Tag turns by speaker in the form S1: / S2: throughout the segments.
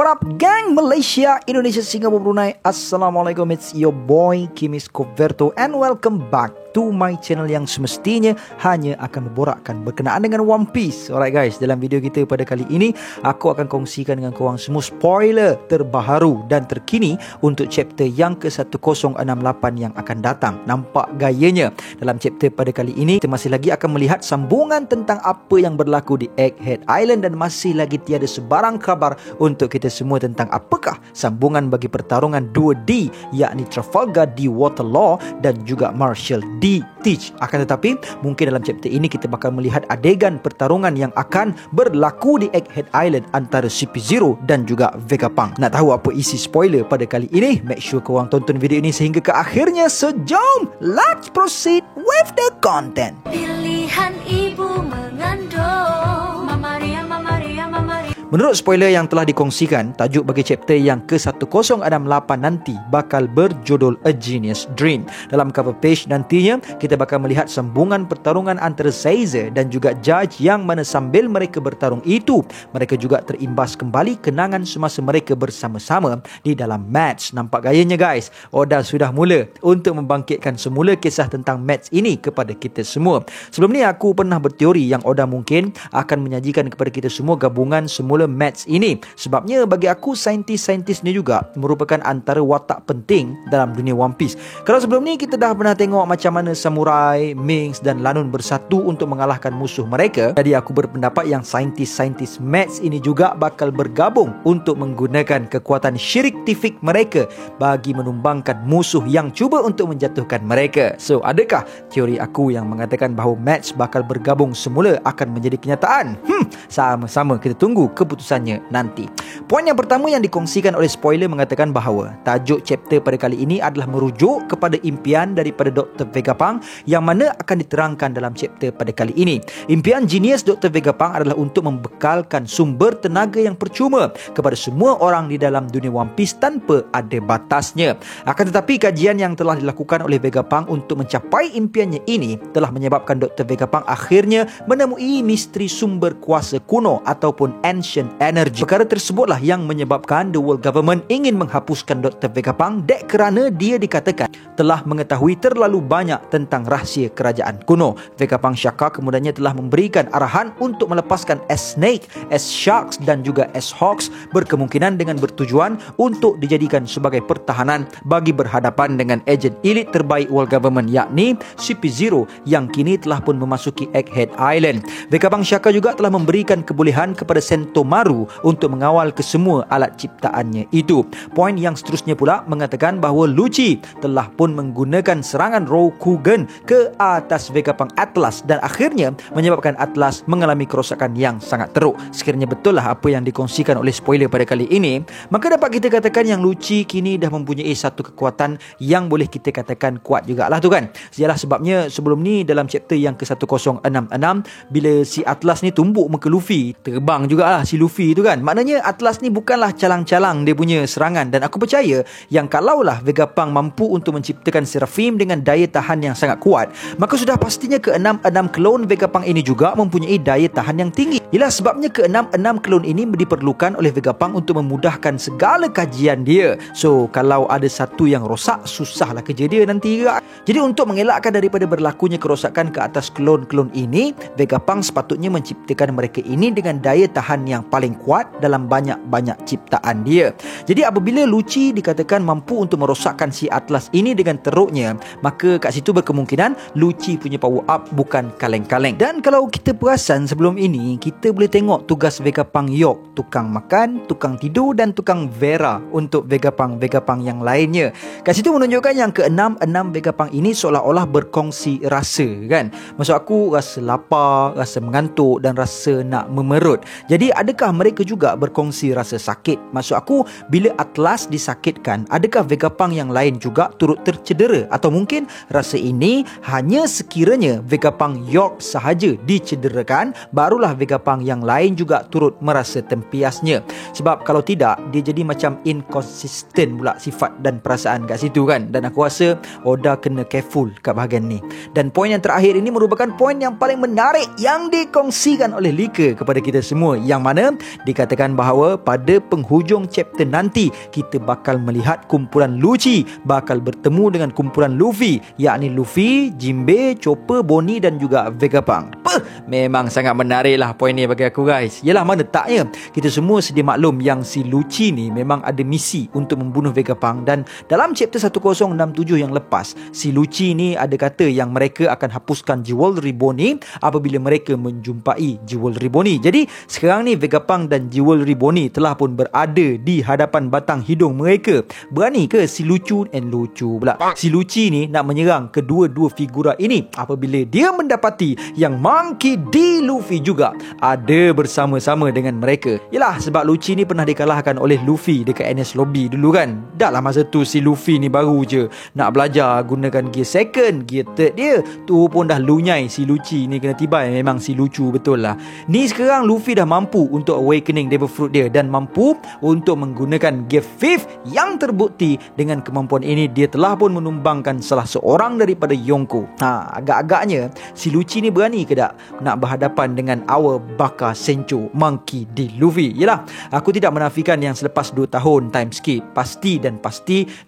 S1: What up gang Malaysia, Indonesia, Singapura, Brunei. Assalamualaikum, it's your boy Kimis Coverto and welcome back to my channel yang semestinya hanya akan memborakkan berkenaan dengan One Piece. Alright guys, dalam video kita pada kali ini aku akan kongsikan dengan korang semua spoiler terbaru dan terkini untuk chapter yang ke-1068 yang akan datang. Nampak gayanya dalam chapter pada kali ini kita masih lagi akan melihat sambungan tentang apa yang berlaku di Egghead Island dan masih lagi tiada sebarang kabar untuk kita semua tentang apakah sambungan bagi pertarungan 2D, yakni Trafalgar di Waterloo dan juga Marshall di Teach. Akan tetapi mungkin dalam chapter ini kita bakal melihat adegan pertarungan yang akan berlaku di Egghead Island antara CP0 dan juga Vegapunk. Nak tahu apa isi spoiler pada kali ini? Make sure korang tonton video ini sehingga ke akhirnya. So jom, let's proceed with the content.
S2: Pilihan ibu mengandung Mama Ria, Mama Ria, Mama Ria.
S1: Menurut spoiler yang telah dikongsikan, tajuk bagi chapter yang ke-1068 nanti bakal berjudul A Genius Dream. Dalam cover page nantinya, kita bakal melihat sambungan pertarungan antara Caesar dan juga Judge, yang mana sambil mereka bertarung itu, mereka juga terimbas kembali kenangan semasa mereka bersama-sama di dalam match. Nampak gayanya guys, Oda sudah mula untuk membangkitkan semula kisah tentang match ini kepada kita semua. Sebelum ni aku pernah berteori yang Oda mungkin akan menyajikan kepada kita semua gabungan semula match ini. Sebabnya bagi aku saintis-saintis ni juga merupakan antara watak penting dalam dunia One Piece. Kalau sebelum ni kita dah pernah tengok macam mana samurai, Minks dan Lanun bersatu untuk mengalahkan musuh mereka. Jadi aku berpendapat yang saintis-saintis match ini juga bakal bergabung untuk menggunakan kekuatan scientific mereka bagi menumbangkan musuh yang cuba untuk menjatuhkan mereka. So adakah teori aku yang mengatakan bahawa match bakal bergabung semula akan menjadi kenyataan? Sama-sama kita tunggu keputusannya nanti. Poin yang pertama yang dikongsikan oleh spoiler mengatakan bahawa tajuk chapter pada kali ini adalah merujuk kepada impian daripada Dr. Vegapunk yang mana akan diterangkan dalam chapter pada kali ini. Impian genius Dr. Vegapunk adalah untuk membekalkan sumber tenaga yang percuma kepada semua orang di dalam dunia One Piece tanpa ada batasnya. Akan tetapi kajian yang telah dilakukan oleh Vegapunk untuk mencapai impiannya ini telah menyebabkan Dr. Vegapunk akhirnya menemui misteri sumber kuasa kuno ataupun ancient energy. Perkara tersebutlah yang menyebabkan the world government ingin menghapuskan Dr. Vegapunk dek kerana dia dikatakan telah mengetahui terlalu banyak tentang rahsia kerajaan kuno. Vegapunk Shaka kemudiannya telah memberikan arahan untuk melepaskan S-Snake, S-Sharks dan juga S-Hawks, berkemungkinan dengan bertujuan untuk dijadikan sebagai pertahanan bagi berhadapan dengan ejen elit terbaik world government, yakni CP0 yang kini telah pun memasuki Egghead Island. Vegapunk Shaka juga telah memberikan kebolehan kepada Sentomaru untuk mengawal kesemua alat ciptaannya itu. Poin yang seterusnya pula mengatakan bahawa Lucci telah pun menggunakan serangan Rokugan ke atas Vegapunk Atlas dan akhirnya menyebabkan Atlas mengalami kerosakan yang sangat teruk. Sekiranya betul lah apa yang dikongsikan oleh spoiler pada kali ini, maka dapat kita katakan yang Lucci kini dah mempunyai satu kekuatan yang boleh kita katakan kuat jugalah tu kan. Ialah sebabnya sebelum ni dalam chapter yang ke-1066 bila si Atlas ni tumbuk muka Luffy, terbang jugalah si Luffy tu kan. Maknanya Atlas ni bukanlah calang-calang dia punya serangan, dan aku percaya yang kalaulah Vegapunk mampu untuk menciptakan Seraphim dengan daya tahan yang sangat kuat, maka sudah pastinya ke-6 klon Vegapunk ini juga mempunyai daya tahan yang tinggi. Ialah sebabnya ke-6 klon ini diperlukan oleh Vegapunk untuk memudahkan segala kajian dia. So kalau ada satu yang rosak, susahlah kerja dia nanti juga. Jadi untuk mengelakkan daripada berlakunya kerosakan ke atas klon-klon ini, Vegapunk sepatutnya menciptakan mereka ini dengan daya tahan yang paling kuat dalam banyak-banyak ciptaan dia. Jadi apabila Lucci dikatakan mampu untuk merosakkan si Atlas ini dengan teruknya, maka kat situ berkemungkinan Lucci punya power up bukan kaleng-kaleng. Dan kalau kita perasan sebelum ini, kita boleh tengok tugas Vegapunk York, tukang makan, tukang tidur dan tukang Vera untuk Vegapunk yang lainnya. Kat situ menunjukkan yang ke-6 Vegapunk ini seolah-olah berkongsi rasa kan. Maksud aku rasa lapar, rasa mengantuk dan rasa nak memerut. Jadi adakah mereka juga berkongsi rasa sakit? Maksud aku bila Atlas disakitkan, adakah Vegapunk yang lain juga turut tercedera? Atau mungkin rasa ini hanya sekiranya Vegapunk York sahaja dicederakan, barulah Vegapunk yang lain juga turut merasa tempiasnya. Sebab kalau tidak, dia jadi macam inconsistent pula sifat dan perasaan kat situ kan. Dan aku rasa Oda kena careful kat bahagian ni. Dan poin yang terakhir ini merupakan poin yang paling menarik yang dikongsikan oleh Lika kepada kita semua, yang mana mana dikatakan bahawa pada penghujung chapter nanti kita bakal melihat kumpulan Lucci bakal bertemu dengan kumpulan Luffy, yakni Luffy, Jinbe, Chopper, Bonnie dan juga Vegapunk. Memang sangat menarik lah poin ni bagi aku guys. Yelah, mana taknya kita semua sedia maklum yang si Lucci ni memang ada misi untuk membunuh Vegapunk, dan dalam chapter 1067 yang lepas si Lucci ni ada kata yang mereka akan hapuskan Jewelry Bonnie apabila mereka menjumpai Jewelry Bonnie. Jadi sekarang ni Vegapunk dan Jewelry Bonnie telah pun berada di hadapan batang hidung mereka. Berani ke si Lucci si Lucci ni nak menyerang kedua-dua figura ini apabila dia mendapati yang Monkey D. Luffy juga ada bersama-sama dengan mereka. Yelah, sebab Lucci ni pernah dikalahkan oleh Luffy dekat NS Lobby dulu kan. Dah lah masa tu si Luffy ni baru je nak belajar gunakan gear second, gear third dia tu pun dah lunyai si Lucci ni kena tibai. Memang si lucu betul lah. Ni sekarang Luffy dah mampu untuk awakening Devil Fruit dia dan mampu untuk menggunakan gear fifth yang terbukti dengan kemampuan ini dia telah pun menumbangkan salah seorang daripada Yonko. Agak-agaknya si Lucci ni berani ke tak nak berhadapan dengan our Baka Sencho Monkey D. Luffy. Yelah, aku tidak menafikan yang selepas 2 tahun time skip pasti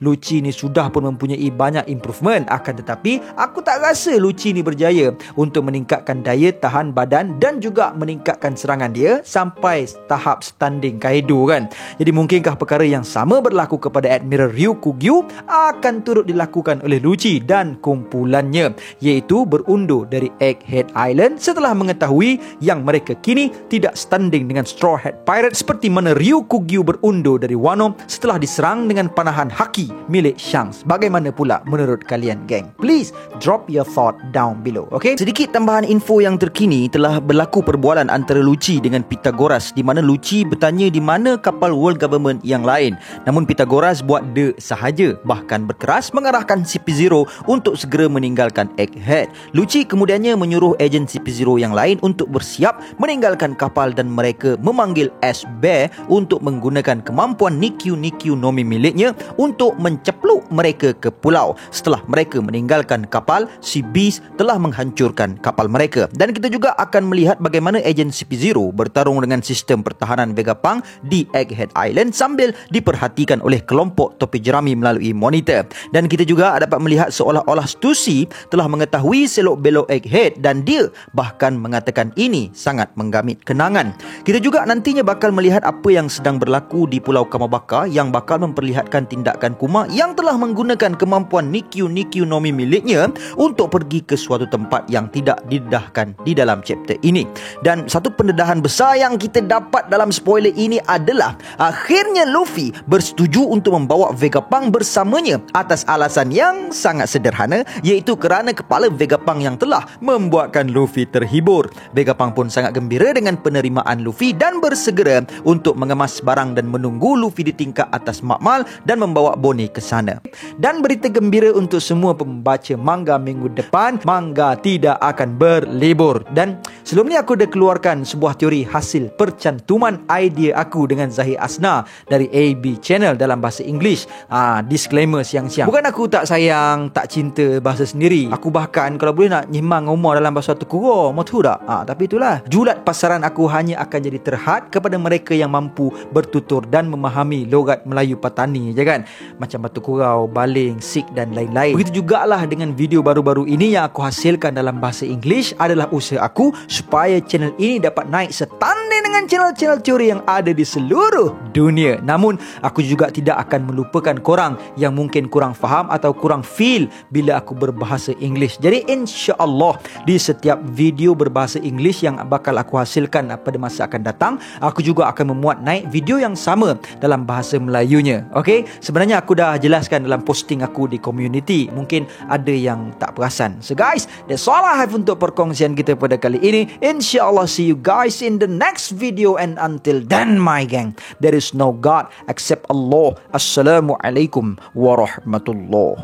S1: Lucci ni sudah pun mempunyai banyak improvement, akan tetapi aku tak rasa Lucci ni berjaya untuk meningkatkan daya tahan badan dan juga meningkatkan serangan dia sampai tahap standing Kaido kan. Jadi mungkinkah perkara yang sama berlaku kepada Admiral Ryukugyu akan turut dilakukan oleh Lucci dan kumpulannya, iaitu berundur dari Egghead Island setelah mengetahui yang mereka kini tidak standing dengan Straw Hat Pirates seperti mana Ryukugyu berundur dari Wano setelah diserang dengan panahan haki milik Shanks. Bagaimana pula menurut kalian geng? Please drop your thought down below. Okay? Sedikit tambahan info yang terkini, telah berlaku perbualan antara Lucci dengan Pythagoras di mana Lucci bertanya di mana kapal World Government yang lain. Namun Pythagoras buat dek sahaja, bahkan berkeras mengarahkan CP0 untuk segera meninggalkan Egghead. Lucci kemudiannya menyuruh ejen CP0 yang lain untuk bersiap meninggalkan kapal dan mereka memanggil Ash Bear untuk menggunakan kemampuan Nikyu Nomi miliknya untuk mencepluk mereka ke pulau. Setelah mereka meninggalkan kapal, si Beast telah menghancurkan kapal mereka. Dan kita juga akan melihat bagaimana ejen CP0 bertarung dengan sistem pertahanan Vegapunk di Egghead Island sambil diperhatikan oleh kelompok topi jerami melalui monitor. Dan kita juga dapat melihat seolah-olah Stussy telah mengetahui selok-belok Egghead dan dia bahkan mengatakan ini sangat menggamit kenangan. Kita juga nantinya bakal melihat apa yang sedang berlaku di Pulau Kamabaka yang bakal memperlihatkan tindakan Kuma yang telah menggunakan kemampuan Nikyu Nomi miliknya untuk pergi ke suatu tempat yang tidak didedahkan di dalam chapter ini. Dan satu pendedahan besar yang kita dapat dalam spoiler ini adalah akhirnya Luffy bersetuju untuk membawa Vegapunk bersamanya atas alasan yang sangat sederhana, iaitu kerana kepala Vegapunk yang telah membuatkan Luffy terhibur. Vegapunk pun sangat gembira dengan penerimaan Luffy dan bersegera untuk mengemas barang dan menunggu Luffy di tingkat atas makmal dan membawa Bonnie ke sana. Dan berita gembira untuk semua pembaca manga minggu depan, manga tidak akan berlibur. Dan sebelum ni aku dah keluarkan sebuah teori hasil percantuman idea aku dengan Zahir Asna dari AB Channel dalam bahasa English. Disclaimer siang-siang, bukan aku tak sayang, tak cinta bahasa sendiri. Aku bahkan kalau boleh nak nyemang umur dalam bahasa Tukuro, mau tahu tak? Tapi itulah, julat pasaran aku hanya akan jadi terhad kepada mereka yang mampu bertutur dan memahami logat Melayu Patani je kan, macam Batu Kurau, Baling, Sik dan lain-lain. Begitu jugalah dengan video baru-baru ini yang aku hasilkan dalam bahasa English adalah usaha aku supaya channel ini dapat naik setanding dengan channel-channel teori yang ada di seluruh dunia. Namun aku juga tidak akan melupakan korang yang mungkin kurang faham atau kurang feel bila aku berbahasa English. Jadi insya-Allah di setiap video berbahasa English yang bakal aku hasilkan pada masa akan datang, aku juga akan memuat naik video yang sama dalam bahasa Melayunya. Okay? Sebenarnya aku dah jelaskan dalam posting aku di community. Mungkin ada yang tak perasan. So guys, that's all I have untuk perkongsian kita pada kali ini. InsyaAllah see you guys in the next video, and until then my gang, there is no God except Allah. Assalamualaikum warahmatullahi